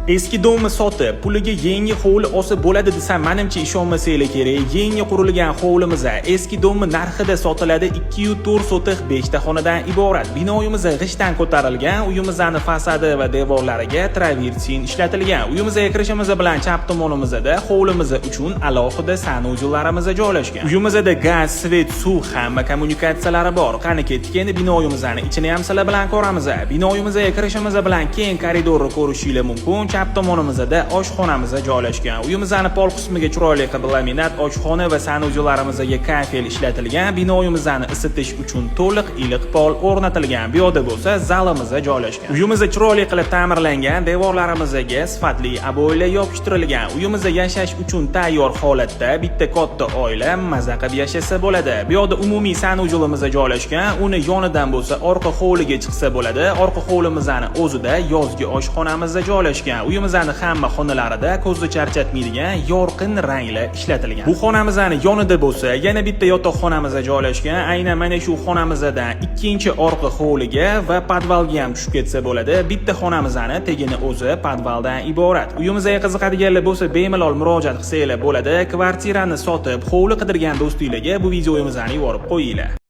Eski domni sotib, puliga yangi hovli olsa bo'ladi desam, menimcha ishonmasanglar kerak. Yangi qurilgan hovlimiz eski domni narxida sotiladi. 204 sotix 5 ta xonadan iborat. Binoyimiz g'ishtdan ko'tarilgan, uyimizning fasadi va devorlariga travertin ishlatilgan. Uyimizga kirishimiz bilan chap tomonimizda hovlimiz uchun alohida sanuzellarimiz joylashgan. Uyimizda gaz, svet, suv hamma kommunikatsiyalari bor. Qani ketdik, endi binoyimizning ichini ham sizlar bilan ko'ramiz. Binoyimizga kirishimiz bilan keng koridorni ko'rishingiz mumkin. Chap tomonimizda oshxonamiz joylashgan. Uyimizning pol qismiga chiroyli qilib laminat oshxona va sanuzellarimizga kafel ishlatilgan. Binoyimizni isitish uchun to'liq iliq pol o'rnatilgan. Bu yerda bo'lsa zalimiz joylashgan. Uyimiz chiroyli qilib ta'mirlangan, devorlarimizga sifatli aboylar yopishtirilgan. Uyimizda yashash uchun tayyor holatda bitta katta oila maza qilib yashasa bo'ladi. Bu yerda umumiy sanuzelimiz joylashgan. Uni yonidan bo'lsa orqa hovliga chiqsa bo'ladi. Orqa hovlimizning o'zida yozgi oshxonamiz joylashgan. Uyimizning hamma xonalarida ko'zni charchatmaydigan yorqin ranglar ishlatilgan. Bu xonamizning yonida bo'lsa yana bitta yotoqxonamiz joylashgan. Aynan mana shu xonamizdan ikkinchi orqa hovliga va podvalga ham tushib ketsa bo'ladi. Bitta xonamizning tegini o'zi podvaldan iborat. Uyimizga qiziqadiganlar bo'lsa bemalol murojaat qilsanglar bo'ladi. Kvartirani sotib, hovli qidirgan do'stinglarga bu videomizni yuborib qo'yinglar.